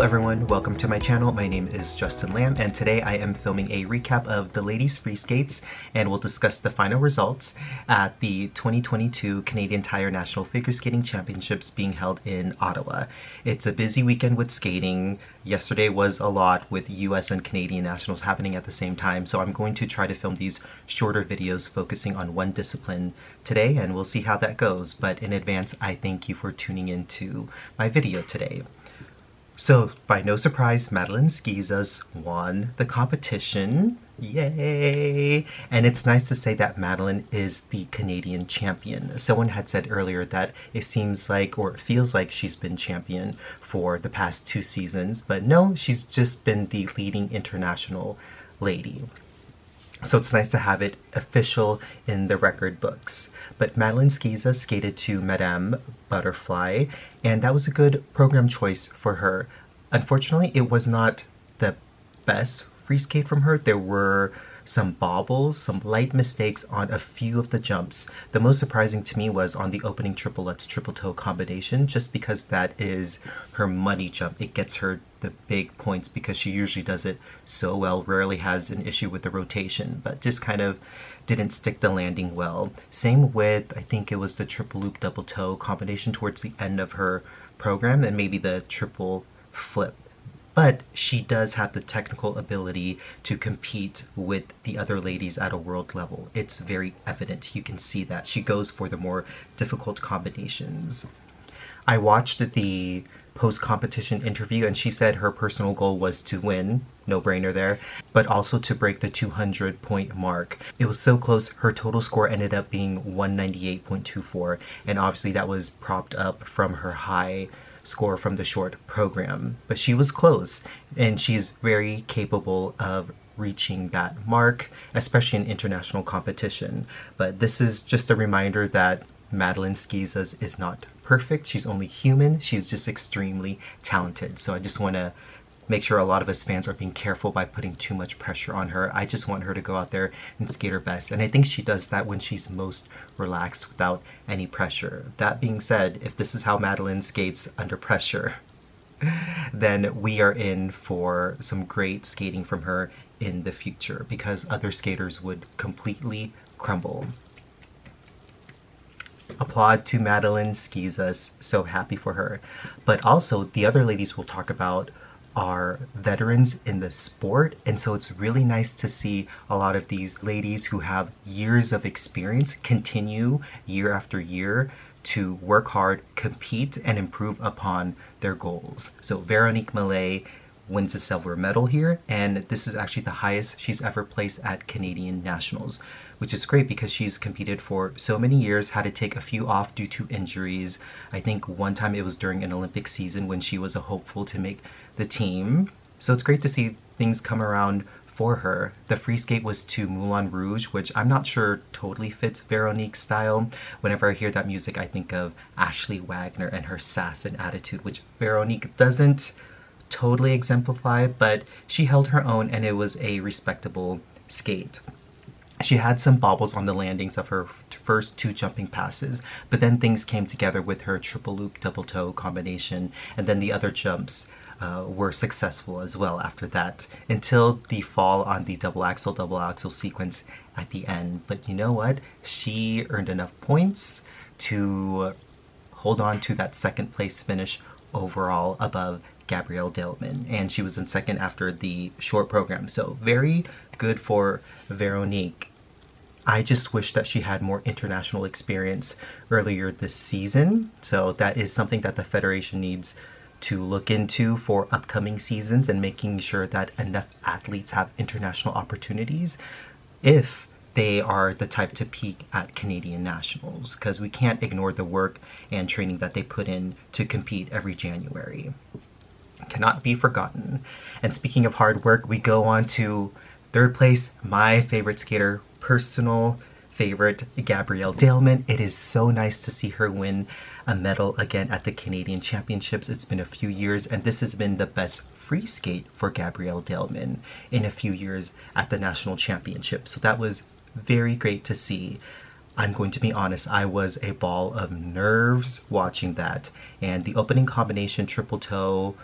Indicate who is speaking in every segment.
Speaker 1: everyone, welcome to my channel. My name is Justin Lam and today I am filming a recap of the ladies free skates and we'll discuss the final results at the 2022 Canadian Tire National Figure Skating Championships being held in Ottawa. It's a busy weekend with skating. Yesterday was a lot with US and Canadian nationals happening at the same time, so I'm going to try to film these shorter videos focusing on one discipline today and we'll see how that goes. But in advance, I thank you for tuning into my video today. So, by no surprise, Madeline Schizas won the competition. Yay! And it's nice to say that Madeline is the Canadian champion. Someone had said earlier that it seems like, or it feels like she's been champion for the past 2 seasons, but no, she's just been the leading international lady. So it's nice to have it official in the record books. But Madeline Schizas skated to Madame Butterfly, and that was a good program choice for her. Unfortunately, it was not the best free skate from her. There were some bobbles, some light mistakes on a few of the jumps. The most surprising to me was on the opening triple Lutz triple toe combination, just because that is her money jump. It gets her the big points because she usually does it so well, rarely has an issue with the rotation, but just kind of didn't stick the landing well. Same with, I think it was the triple loop double toe combination towards the end of her program, and maybe the triple flip. But she does have the technical ability to compete with the other ladies at a world level. It's very evident. You can see that. She goes for the more difficult combinations. I watched the post-competition interview and she said her personal goal was to win, no brainer there, but also to break the 200 point mark. It was so close. Her total score ended up being 198.24, and obviously that was propped up from her high score from the short program, but she was close and she's very capable of reaching that mark, especially in international competition. But this is just a reminder that Madeline Schizas is not perfect. She's only human. She's just extremely talented. So I just want to make sure a lot of us fans are being careful by putting too much pressure on her. I just want her to go out there and skate her best. And I think she does that when she's most relaxed without any pressure. That being said, if this is how Madeline skates under pressure, then we are in for some great skating from her in the future because other skaters would completely crumble. Applaud to Madeline Schizas, so happy for her. But also the other ladies we'll talk about are veterans in the sport, and so it's really nice to see a lot of these ladies who have years of experience continue year after year to work hard, compete, and improve upon their goals. So Veronik Mallet wins a silver medal here, and this is actually the highest she's ever placed at Canadian Nationals, which is great because she's competed for so many years, had to take a few off due to injuries. I think one time it was during an Olympic season when she was a hopeful to make the team. So it's great to see things come around for her. The free skate was to Moulin Rouge, which I'm not sure totally fits Veronik's style. Whenever I hear that music, I think of Ashley Wagner and her sass and attitude, which Veronik doesn't totally exemplify, but she held her own and it was a respectable skate. She had some bobbles on the landings of her first 2 jumping passes, but then things came together with her triple loop double toe combination, and then the other jumps were successful as well after that, until the fall on the double axel sequence at the end. But you know what? She earned enough points to hold on to that second place finish overall above Gabrielle Daleman, and she was in second after the short program. So very good for Veronik. I just wish that she had more international experience earlier this season. So that is something that the Federation needs to look into for upcoming seasons, and making sure that enough athletes have international opportunities if they are the type to peak at Canadian Nationals, because we can't ignore the work and training that they put in to compete every January. Cannot be forgotten. And speaking of hard work, we go on to third place, my favorite skater, personal favorite, Gabrielle Daleman. It is so nice to see her win a medal again at the Canadian Championships. It's been a few years, and this has been the best free skate for Gabrielle Daleman in a few years at the National Championship. So that was very great to see. I'm going to be honest, I was a ball of nerves watching that, and the opening combination triple toe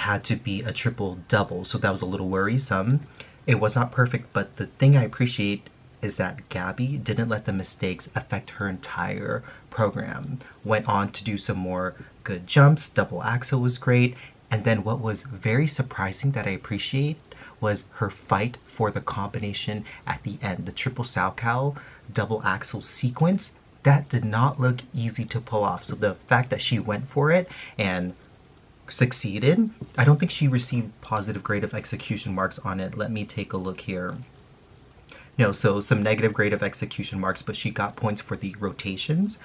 Speaker 1: had to be a triple double, so that was a little worrisome. It was not perfect, but the thing I appreciate is that Gabby didn't let the mistakes affect her entire program. Went on to do some more good jumps, double axel was great, and then what was very surprising that I appreciate was her fight for the combination at the end, the triple salchow double axel sequence. That did not look easy to pull off. So the fact that she went for it and succeeded, I don't think she received positive grade of execution marks on it. Let me take a look here. No, so some negative grade of execution marks, but she got points for the rotations.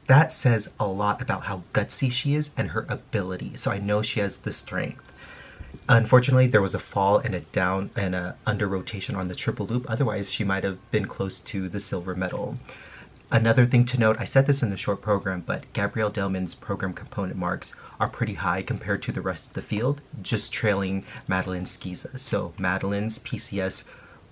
Speaker 1: That says a lot about how gutsy she is and her ability. So I know she has the strength. Unfortunately, there was a fall and a down and a under rotation on the triple loop. Otherwise, she might have been close to the silver medal. Another thing to note, I said this in the short program, but Gabrielle Daleman's program component marks are pretty high compared to the rest of the field, just trailing Madeline Schizas. So Madeline's PCS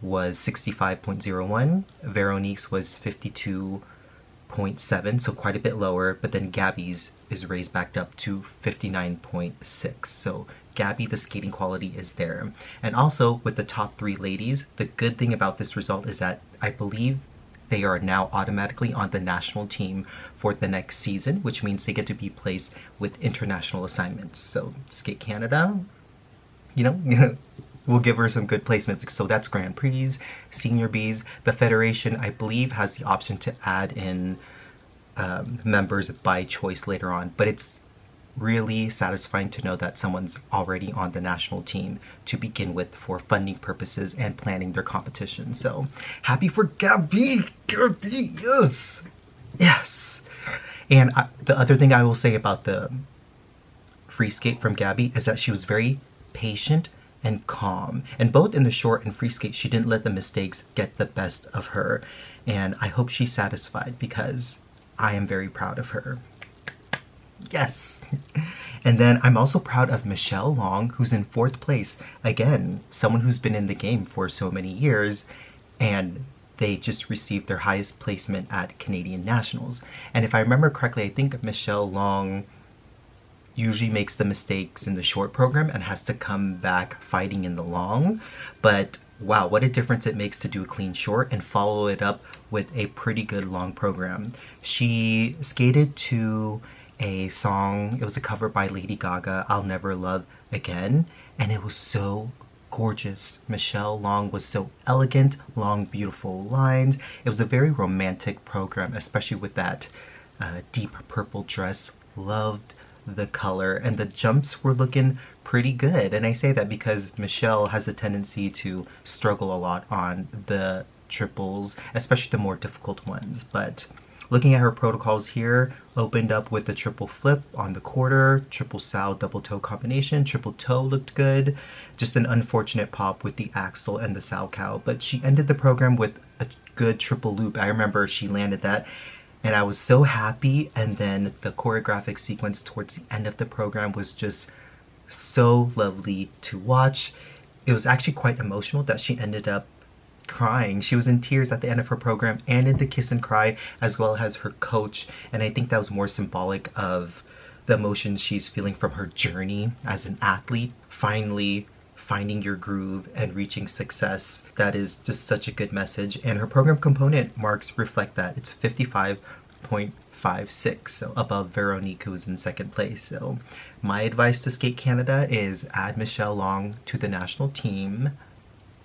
Speaker 1: was 65.01, Veronik's was 52.7, so quite a bit lower, but then Gabby's is raised back up to 59.6. So Gabby, the skating quality is there. And also with the top 3 ladies, the good thing about this result is that I believe they are now automatically on the national team for the next season, which means they get to be placed with international assignments. So Skate Canada, you know, we'll give her some good placements. So that's Grand Prix, Senior Bs. The Federation, I believe, has the option to add in members by choice later on, but it's really satisfying to know that someone's already on the national team to begin with for funding purposes and planning their competition. So happy for Gabby! Gabby, yes! Yes! And the other thing I will say about the free skate from Gabby is that she was very patient and calm. And both in the short and free skate, she didn't let the mistakes get the best of her. And I hope she's satisfied because I am very proud of her. Yes. And then I'm also proud of Michelle Long, who's in 4th place. Again, someone who's been in the game for so many years, and they just received their highest placement at Canadian Nationals. And if I remember correctly, I think Michelle Long usually makes the mistakes in the short program and has to come back fighting in the long. But wow, what a difference it makes to do a clean short and follow it up with a pretty good long program. She skated to a song, it was a cover by Lady Gaga, I'll Never Love Again, and it was so gorgeous. Michelle Long was so elegant, long beautiful lines. It was a very romantic program, especially with that deep purple dress. Loved the color, and the jumps were looking pretty good. And I say that because Michelle has a tendency to struggle a lot on the triples, especially the more difficult ones. But looking at her protocols here, opened up with the triple flip on the quarter, triple sow double toe combination, triple toe looked good. Just an unfortunate pop with the axle and the salchow, but she ended the program with a good triple loop. I remember she landed that and I was so happy. And then the choreographic sequence towards the end of the program was just so lovely to watch. It was actually quite emotional that she ended up crying. She was in tears at the end of her program and in the kiss and cry, as well as her coach. And I think that was more symbolic of the emotions she's feeling from her journey as an athlete, finally finding your groove and reaching success. That is just such a good message. And her program component marks reflect that. It's 55.56, so above Veronik, who was in 2nd place. So my advice to Skate Canada is add Michelle Long to the national team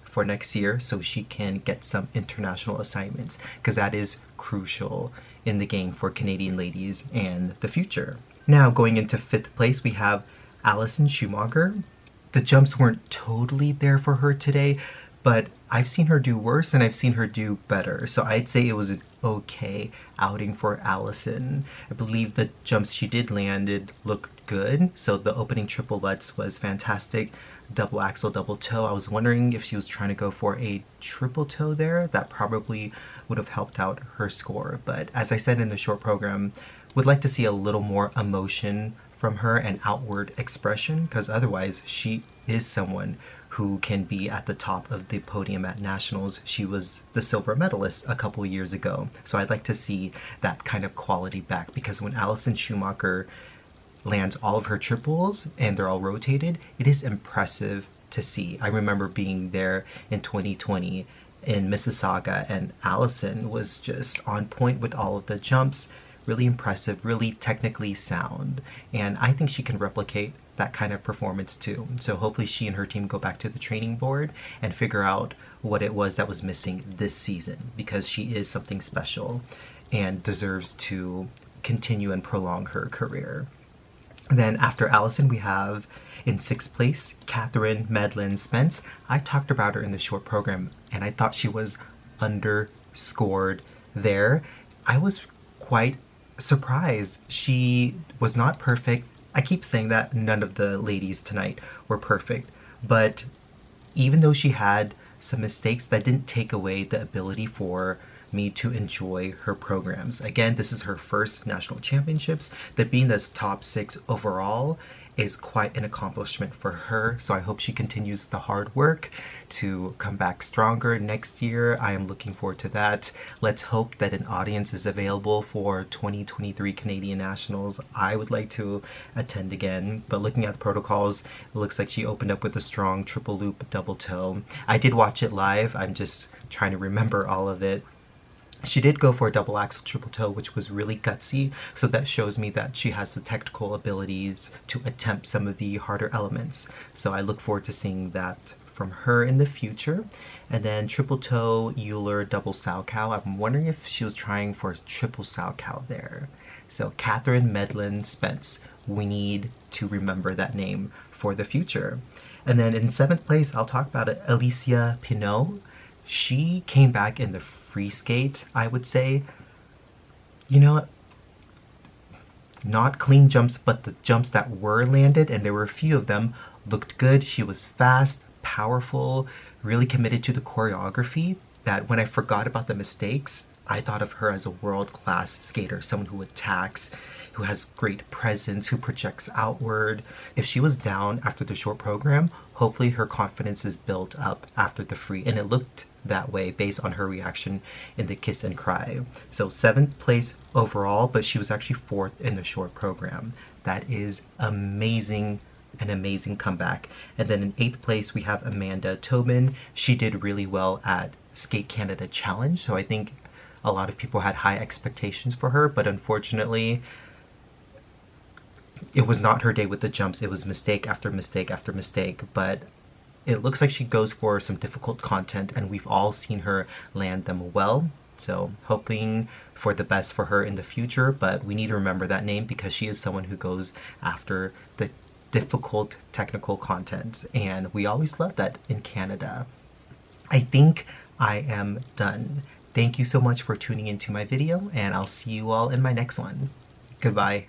Speaker 1: for next year so she can get some international assignments, because that is crucial in the game for Canadian ladies and the future. Now going into 5th place, we have Alison Schumacher. The jumps weren't totally there for her today, but I've seen her do worse and I've seen her do better. So I'd say it was an okay outing for Alison. I believe the jumps she did landed looked good. So the opening triple lutz was fantastic. Double axel, double toe. I was wondering if she was trying to go for a triple toe there. That probably would have helped out her score. But as I said in the short program, would like to see a little more emotion from her and outward expression, because otherwise she is someone who can be at the top of the podium at nationals. She was the silver medalist a couple years ago. So I'd like to see that kind of quality back, because when Alison Schumacher lands all of her triples and they're all rotated, it is impressive to see. I remember being there in 2020 in Mississauga, and Alison was just on point with all of the jumps. Really impressive, really technically sound, and I think she can replicate that kind of performance too. So hopefully she and her team go back to the training board and figure out what it was that was missing this season, because she is something special and deserves to continue and prolong her career. And then after Alison, we have in 6th place, Katherine Medland-Spence. I talked about her in the short program, and I thought she was underscored there. I was quite surprised. She was not perfect. I keep saying that none of the ladies tonight were perfect, but even though she had some mistakes, that didn't take away the ability for me to enjoy her programs. Again, this is her first national championships. That being this top 6 overall is quite an accomplishment for her, so I hope she continues the hard work to come back stronger next year. I am looking forward to that. Let's hope that an audience is available for 2023 Canadian Nationals. I would like to attend again, but looking at the protocols, it looks like she opened up with a strong triple loop double toe. I did watch it live. I'm just trying to remember all of it. She did go for a double axel triple toe, which was really gutsy, so that shows me that she has the technical abilities to attempt some of the harder elements. So I look forward to seeing that from her in the future. And then triple toe Euler double sow cow. I'm wondering if she was trying for a triple sow cow there. So Katherine Medland-Spence. We need to remember that name for the future. And then in 7th place, I'll talk about it, Alicia Pineault. She came back in the free skate, I would say. You know, not clean jumps, but the jumps that were landed, and there were a few of them, looked good. She was fast, powerful, really committed to the choreography, that when I forgot about the mistakes, I thought of her as a world-class skater, someone who attacks, who has great presence, who projects outward. If she was down after the short program, hopefully her confidence is built up after the free, and it looked that way based on her reaction in the kiss and cry. So 7th place overall, but she was actually 4th in the short program. That is amazing, an amazing comeback. And then in 8th place, we have Amanda Tobin. She did really well at Skate Canada Challenge, so I think a lot of people had high expectations for her, but unfortunately, it was not her day with the jumps. It was mistake after mistake after mistake, but it looks like she goes for some difficult content, and we've all seen her land them well. So hoping for the best for her in the future, but we need to remember that name because she is someone who goes after the difficult technical content, and we always love that in Canada. I think I am done. Thank you so much for tuning into my video, and I'll see you all in my next one. Goodbye.